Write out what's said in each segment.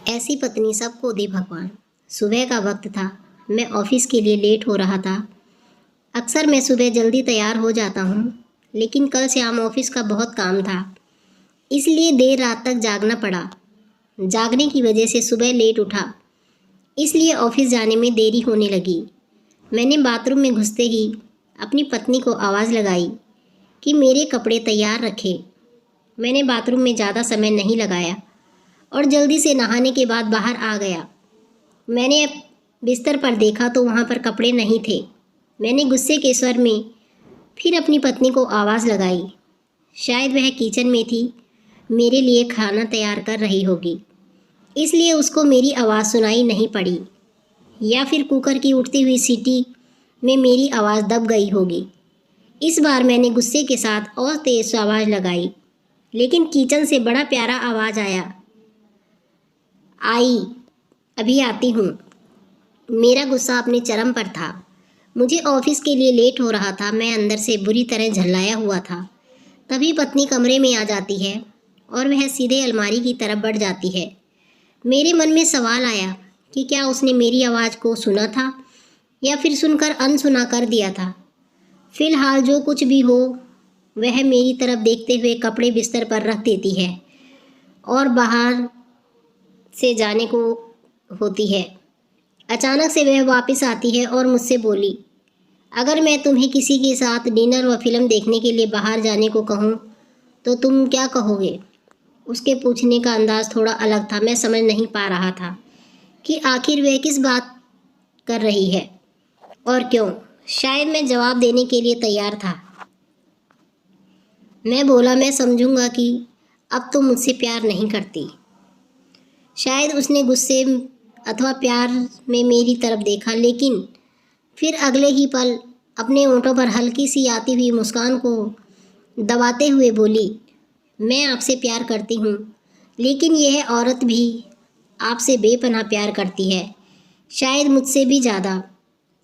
ऐसी पत्नी सबको दे भगवान। सुबह का वक्त था। मैं ऑफिस के लिए लेट हो रहा था। अक्सर मैं सुबह जल्दी तैयार हो जाता हूँ, लेकिन कल शाम ऑफिस का बहुत काम था, इसलिए देर रात तक जागना पड़ा। जागने की वजह से सुबह लेट उठा, इसलिए ऑफिस जाने में देरी होने लगी। मैंने बाथरूम में घुसते ही अपनी पत्नी को आवाज़ लगाई कि मेरे कपड़े तैयार रखे। मैंने बाथरूम में ज़्यादा समय नहीं लगाया और जल्दी से नहाने के बाद बाहर आ गया। मैंने बिस्तर पर देखा तो वहाँ पर कपड़े नहीं थे। मैंने गुस्से के स्वर में फिर अपनी पत्नी को आवाज़ लगाई। शायद वह किचन में थी, मेरे लिए खाना तैयार कर रही होगी, इसलिए उसको मेरी आवाज़ सुनाई नहीं पड़ी, या फिर कुकर की उठती हुई सीटी में मेरी आवाज़ दब गई होगी। इस बार मैंने गुस्से के साथ और तेज़ आवाज़ लगाई, लेकिन किचन से बड़ा प्यारा आवाज़ आया, आई, अभी आती हूँ। मेरा गुस्सा अपने चरम पर था। मुझे ऑफिस के लिए लेट हो रहा था। मैं अंदर से बुरी तरह झल्लाया हुआ था। तभी पत्नी कमरे में आ जाती है और वह सीधे अलमारी की तरफ बढ़ जाती है। मेरे मन में सवाल आया कि क्या उसने मेरी आवाज़ को सुना था या फिर सुनकर अनसुना कर दिया था। फिलहाल जो कुछ भी हो, वह मेरी तरफ देखते हुए कपड़े बिस्तर पर रख देती है और बाहर से जाने को होती है। अचानक से वह वापस आती है और मुझसे बोली, अगर मैं तुम्हें किसी के साथ डिनर व फिल्म देखने के लिए बाहर जाने को कहूँ तो तुम क्या कहोगे? उसके पूछने का अंदाज़ थोड़ा अलग था। मैं समझ नहीं पा रहा था कि आखिर वह किस बात कर रही है और क्यों। शायद मैं जवाब देने के लिए तैयार था। मैं बोला, मैं समझूंगा कि अब तुम मुझसे प्यार नहीं करती। शायद उसने गुस्से अथवा प्यार में मेरी तरफ देखा, लेकिन फिर अगले ही पल अपने होंठों पर हल्की सी आती हुई मुस्कान को दबाते हुए बोली, मैं आपसे प्यार करती हूँ, लेकिन यह औरत भी आपसे बेपनाह प्यार करती है, शायद मुझसे भी ज़्यादा,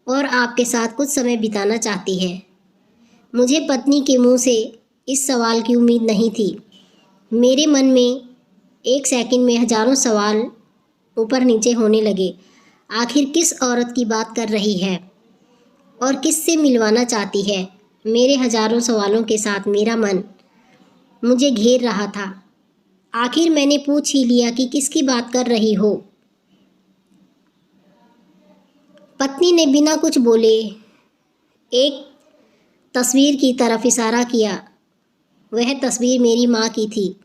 और आपके साथ कुछ समय बिताना चाहती है। मुझे पत्नी के मुंह से इस सवाल की उम्मीद नहीं थी। मेरे मन में एक सेकंड में हजारों सवाल ऊपर नीचे होने लगे। आखिर किस औरत की बात कर रही है और किससे मिलवाना चाहती है? मेरे हजारों सवालों के साथ मेरा मन मुझे घेर रहा था। आखिर मैंने पूछ ही लिया कि किसकी बात कर रही हो। पत्नी ने बिना कुछ बोले एक तस्वीर की तरफ इशारा किया। वह तस्वीर मेरी माँ की थी,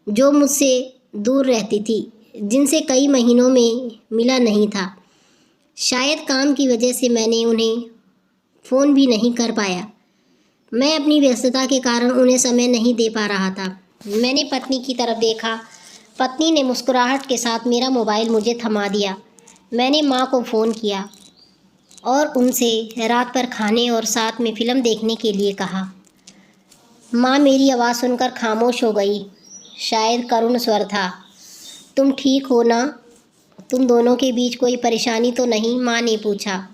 जो मुझसे दूर रहती थी, जिनसे कई महीनों में मिला नहीं था। शायद काम की वजह से मैंने उन्हें फ़ोन भी नहीं कर पाया। मैं अपनी व्यस्तता के कारण उन्हें समय नहीं दे पा रहा था। मैंने पत्नी की तरफ देखा। पत्नी ने मुस्कुराहट के साथ मेरा मोबाइल मुझे थमा दिया। मैंने माँ को फ़ोन किया और उनसे रात पर खाने और साथ में फ़िल्म देखने के लिए कहा। माँ मेरी आवाज़ सुनकर खामोश हो गई। शायद करुण स्वर था, तुम ठीक हो ना? तुम दोनों के बीच कोई परेशानी तो नहीं? माँ ने पूछा।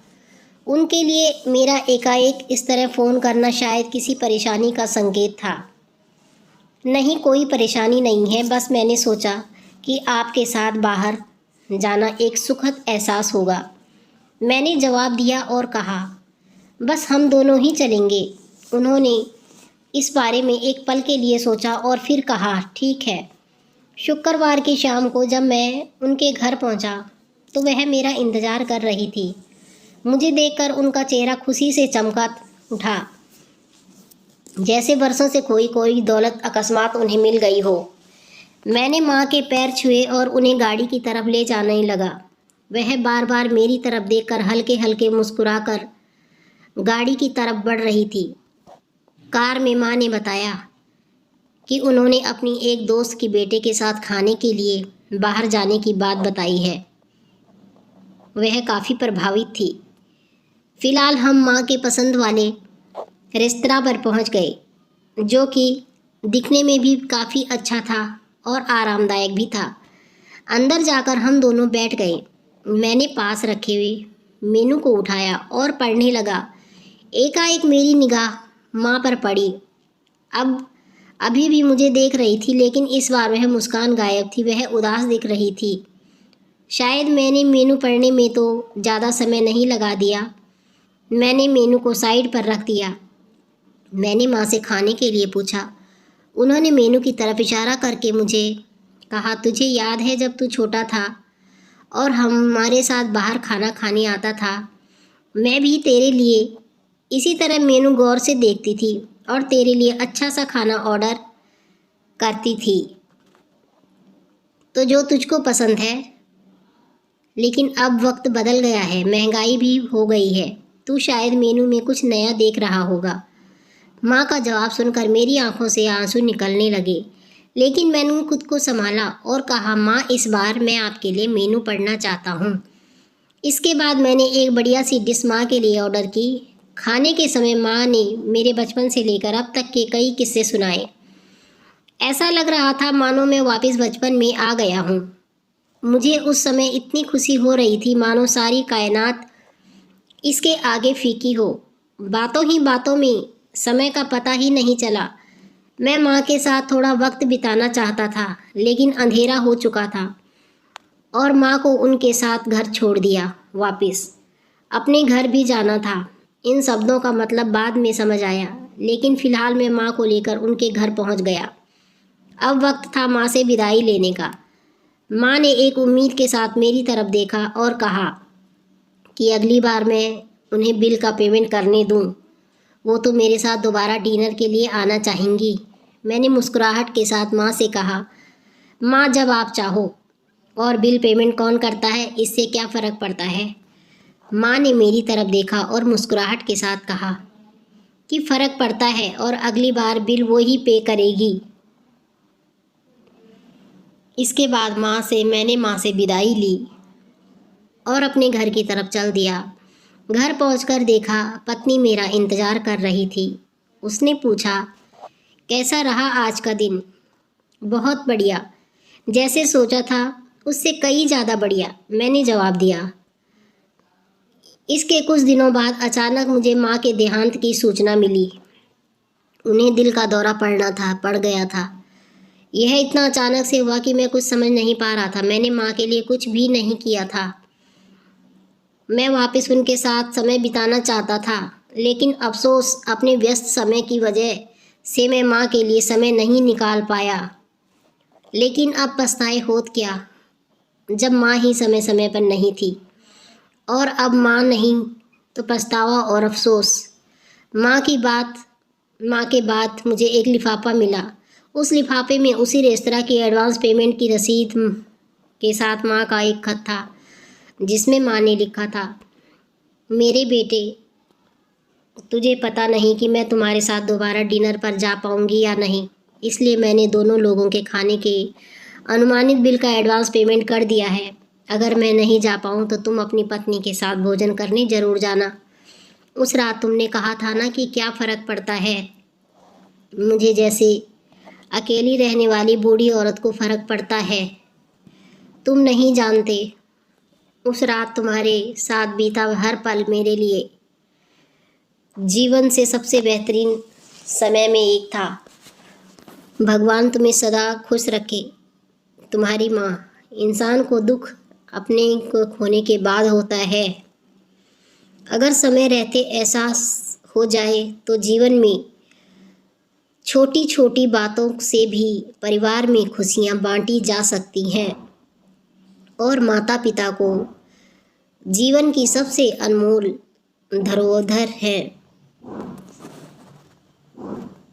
उनके लिए मेरा एकाएक इस तरह फ़ोन करना शायद किसी परेशानी का संकेत था। नहीं, कोई परेशानी नहीं है, बस मैंने सोचा कि आपके साथ बाहर जाना एक सुखद एहसास होगा। मैंने जवाब दिया और कहा, बस हम दोनों ही चलेंगे। उन्होंने इस बारे में एक पल के लिए सोचा और फिर कहा, ठीक है। शुक्रवार की शाम को जब मैं उनके घर पहुंचा तो वह मेरा इंतज़ार कर रही थी। मुझे देखकर उनका चेहरा खुशी से चमका उठा, जैसे बरसों से खोई कोई दौलत अकस्मात उन्हें मिल गई हो। मैंने माँ के पैर छुए और उन्हें गाड़ी की तरफ ले जाने लगा। वह बार बार मेरी तरफ देखकर हल्के हल्के मुस्कुराकर गाड़ी की तरफ बढ़ रही थी। कार में माँ ने बताया कि उन्होंने अपनी एक दोस्त की बेटे के साथ खाने के लिए बाहर जाने की बात बताई है। वह काफ़ी प्रभावित थी। फ़िलहाल हम माँ के पसंद वाले रेस्तरां पर पहुँच गए, जो कि दिखने में भी काफ़ी अच्छा था और आरामदायक भी था। अंदर जाकर हम दोनों बैठ गए। मैंने पास रखे हुए मेनू को उठाया और पढ़ने लगा। एकाएक मेरी निगाह माँ पर पड़ी। अभी भी मुझे देख रही थी, लेकिन इस बार वह मुस्कान गायब थी। वह उदास दिख रही थी। शायद मैंने मेनू पढ़ने में तो ज़्यादा समय नहीं लगा दिया। मैंने मेनू को साइड पर रख दिया। मैंने माँ से खाने के लिए पूछा। उन्होंने मेनू की तरफ इशारा करके मुझे कहा, तुझे याद है जब तू छोटा था और हमारे साथ बाहर खाना खाने आता था? मैं भी तेरे लिए इसी तरह मेनू गौर से देखती थी और तेरे लिए अच्छा सा खाना ऑर्डर करती थी, तो जो तुझको पसंद है। लेकिन अब वक्त बदल गया है, महंगाई भी हो गई है। तू शायद मेनू में कुछ नया देख रहा होगा। माँ का जवाब सुनकर मेरी आंखों से आंसू निकलने लगे, लेकिन मैंने खुद को संभाला और कहा, माँ, इस बार मैं आपके लिए मेनू पढ़ना चाहता हूँ। इसके बाद मैंने एक बढ़िया सी डिश माँ के लिए ऑर्डर की। खाने के समय माँ ने मेरे बचपन से लेकर अब तक के कई किस्से सुनाए। ऐसा लग रहा था मानो मैं वापस बचपन में आ गया हूँ। मुझे उस समय इतनी खुशी हो रही थी मानो सारी कायनात इसके आगे फीकी हो। बातों ही बातों में समय का पता ही नहीं चला। मैं माँ के साथ थोड़ा वक्त बिताना चाहता था, लेकिन अंधेरा हो चुका था और माँ को उनके साथ घर छोड़ दिया। वापस अपने घर भी जाना था। इन शब्दों का मतलब बाद में समझ आया, लेकिन फ़िलहाल मैं माँ को लेकर उनके घर पहुँच गया। अब वक्त था माँ से विदाई लेने का। माँ ने एक उम्मीद के साथ मेरी तरफ देखा और कहा कि अगली बार मैं उन्हें बिल का पेमेंट करने दूँ, वो तो मेरे साथ दोबारा डिनर के लिए आना चाहेंगी। मैंने मुस्कुराहट के साथ माँ से कहा, माँ, जब आप चाहो। और बिल पेमेंट कौन करता है, इससे क्या फ़र्क पड़ता है? माँ ने मेरी तरफ देखा और मुस्कुराहट के साथ कहा कि फ़र्क पड़ता है और अगली बार बिल वो ही पे करेगी। इसके बाद मैंने माँ से विदाई ली और अपने घर की तरफ चल दिया। घर पहुंचकर देखा पत्नी मेरा इंतज़ार कर रही थी। उसने पूछा, कैसा रहा आज का दिन? बहुत बढ़िया, जैसे सोचा था उससे कई ज़्यादा बढ़िया, मैंने जवाब दिया। इसके कुछ दिनों बाद अचानक मुझे माँ के देहांत की सूचना मिली। उन्हें दिल का दौरा पड़ गया था। यह इतना अचानक से हुआ कि मैं कुछ समझ नहीं पा रहा था। मैंने माँ के लिए कुछ भी नहीं किया था। मैं वापस उनके साथ समय बिताना चाहता था, लेकिन अफसोस अपने व्यस्त समय की वजह से मैं माँ के लिए समय नहीं निकाल पाया। लेकिन अब पछताए होत क्या, जब माँ ही समय समय पर नहीं थी। और अब माँ नहीं तो पछतावा और अफसोस। माँ के बाद मुझे एक लिफाफा मिला। उस लिफाफे में उसी रेस्तरां की एडवांस पेमेंट की रसीद के साथ माँ का एक खत था, जिसमें माँ ने लिखा था, मेरे बेटे, तुझे पता नहीं कि मैं तुम्हारे साथ दोबारा डिनर पर जा पाऊँगी या नहीं, इसलिए मैंने दोनों लोगों के खाने के अनुमानित बिल का एडवांस पेमेंट कर दिया है। अगर मैं नहीं जा पाऊँ तो तुम अपनी पत्नी के साथ भोजन करने ज़रूर जाना। उस रात तुमने कहा था ना कि क्या फ़र्क पड़ता है मुझे जैसे अकेली रहने वाली बूढ़ी औरत को फ़र्क पड़ता है। तुम नहीं जानते, उस रात तुम्हारे साथ बीता हर पल मेरे लिए जीवन से सबसे बेहतरीन समय में एक था। भगवान तुम्हें सदा खुश रखे। तुम्हारी माँ। इंसान को दुख अपने को खोने के बाद होता है। अगर समय रहते एहसास हो जाए तो जीवन में छोटी छोटी बातों से भी परिवार में खुशियाँ बांटी जा सकती हैं। और माता पिता को जीवन की सबसे अनमोल धरोहर है।